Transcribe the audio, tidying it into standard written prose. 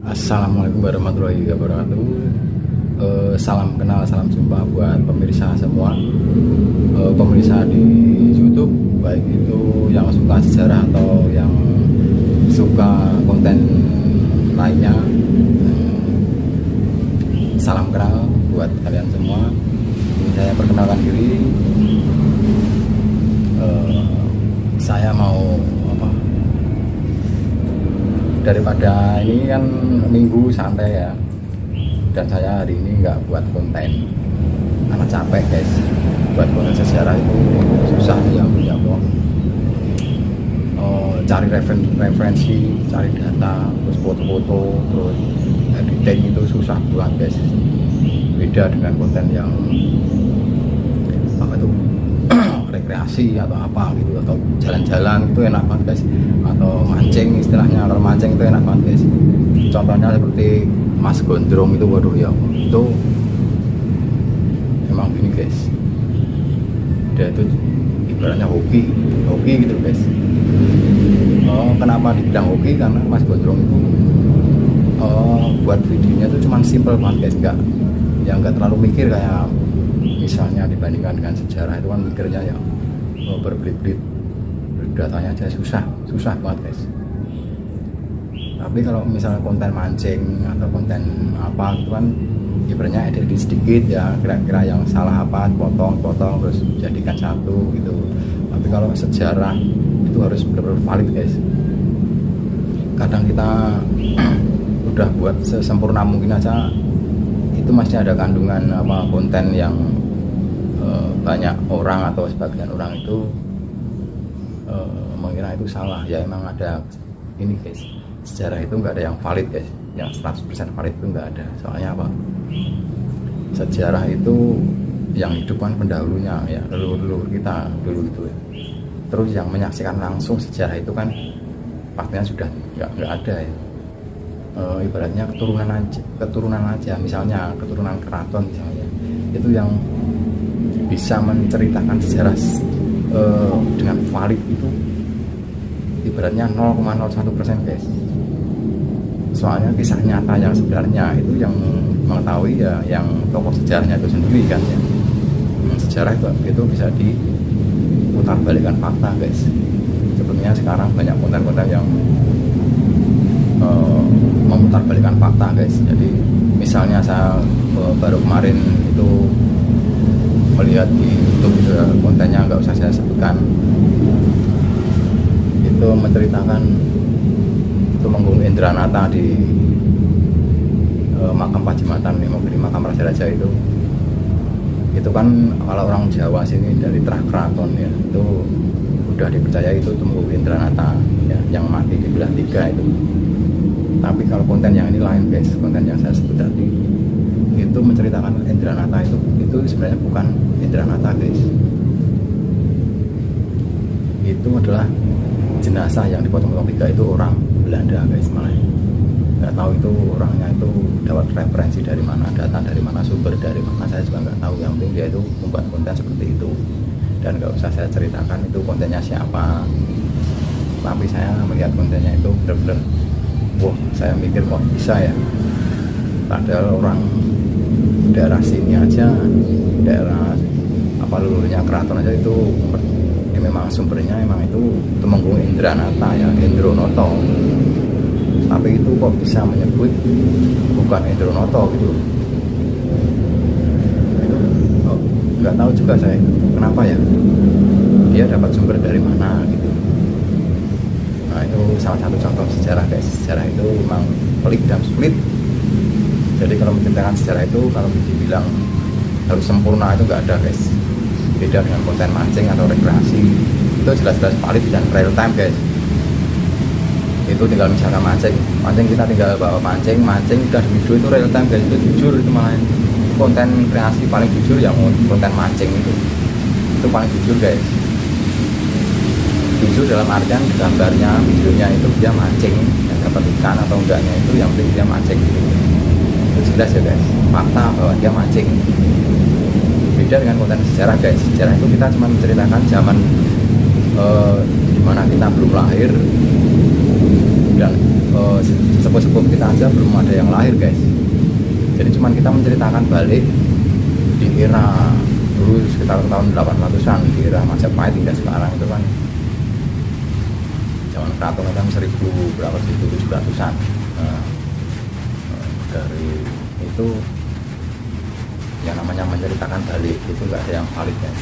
Assalamualaikum warahmatullahi wabarakatuh. Salam kenal, salam jumpa buat pemirsa semua, pemirsa di YouTube, baik itu yang suka sejarah atau yang suka konten lainnya. Salam kenal buat kalian semua. Ini saya perkenalkan diri. Saya mau daripada ini kan minggu santai ya, dan saya hari ini nggak buat konten karena capek guys. Buat konten sejarah itu susah ya, cari referensi, cari data, terus foto-foto, terus editing itu susah banget guys. Beda dengan konten yang apa tuh rekreasi atau apa gitu, atau jalan-jalan itu enak banget guys, atau mancing, istilahnya kalau mancing itu enak banget guys. Contohnya seperti Mas Gondrong itu, waduh ya, itu emang gini guys, dia itu ibaratnya hoki gitu guys. Kenapa dibilang hoki? Karena Mas Gondrong itu buat videonya itu cuman simple banget guys, nggak terlalu mikir kayak misalnya dibandingkan dengan sejarah itu kan mikirnya ya berbelit-belit, datanya aja susah banget guys. Tapi kalau misalnya konten mancing atau konten apa itu kan ibaratnya edit sedikit ya, kira-kira yang salah apa potong terus jadikan satu gitu. Tapi kalau sejarah itu harus benar-benar valid guys. Kadang kita udah buat sesempurna mungkin aja, itu masih ada kandungan apa konten yang banyak orang atau sebagian orang itu mengira itu salah ya. Emang ada ini guys, sejarah itu nggak ada yang valid guys, yang 100% valid itu nggak ada. Soalnya apa, sejarah itu yang hidup kan pendahulunya ya, leluhur kita dulu itu ya. Terus yang menyaksikan langsung sejarah itu kan pastinya sudah nggak ada ya. Ibaratnya keturunan aja, misalnya keturunan keraton misalnya, itu yang bisa menceritakan sejarah dengan valid itu ibaratnya 0,01% guys. Soalnya kisah nyata yang sebenarnya itu yang mengetahui ya yang tokoh sejarahnya itu sendiri kan ya. Sejarah itu bisa diputarbalikkan fakta guys. Sebenarnya sekarang banyak konten-konten yang memutarbalikkan fakta guys. Jadi misalnya saya baru kemarin itu melihat di YouTube itu ya, kontennya nggak usah saya sebutkan, itu menceritakan Tumenggung Indranata di makam Patimatan, di makam Raja-Raja itu kan kalau orang Jawa sini dari Terah Kraton ya, itu udah dipercaya itu Tumenggung Indranata ya, yang mati dibelah 3 itu. Tapi kalau konten yang ini lain guys, konten yang saya sebut tadi itu menceritakan Indranata itu sebenarnya bukan Indranata guys. Itu adalah jenazah yang dipotong-potong 3 itu orang Belanda guys. Malah nggak tahu itu orangnya itu dapat referensi dari mana, data dari mana, sumber dari mana, saya juga nggak tahu. Yang penting dia itu membuat konten seperti itu, dan nggak usah saya ceritakan itu kontennya siapa. Tapi saya melihat kontennya itu benar-benar wah, saya mikir kok bisa ya, padahal orang daerah sini aja, daerah apa leluhurnya keraton aja itu ya memang sumbernya memang itu Tumenggung Indranata ya, Indronoto. Tapi itu kok bisa menyebut bukan Indronoto gitu. Nggak tahu juga saya kenapa ya, dia dapat sumber dari mana gitu. Nah itu salah satu contoh sejarah guys. Sejarah itu memang pelik dan sulit. Jadi kalau menceritakan sejarah itu, kalau dibilang harus sempurna itu nggak ada guys. Beda dengan konten mancing atau rekreasi, itu jelas-jelas valid dan real time guys. Itu tinggal misalkan mancing kita tinggal bawa mancing udah di video itu real time guys. Itu jujur, itu malah konten kreasi paling jujur yang konten mancing itu paling jujur guys. Jujur dalam artian gambarnya, videonya itu dia mancing, yang dapat ikan atau enggaknya itu yang penting dia mancing gitu. Itu jelas ya guys, fakta bahwa dia mancing. Beda dengan konten sejarah guys. Sejarah itu kita cuma menceritakan zaman dimana kita belum lahir, dan sepupu-sepupu kita aja belum ada yang lahir guys. Jadi cuman kita menceritakan balik di era dulu sekitar tahun 800-an, di era Majapahit hingga sekarang itu kan zaman keraton kan 1700-an. Nah, dari itu yang namanya menceritakan balik itu nggak ada yang valid guys.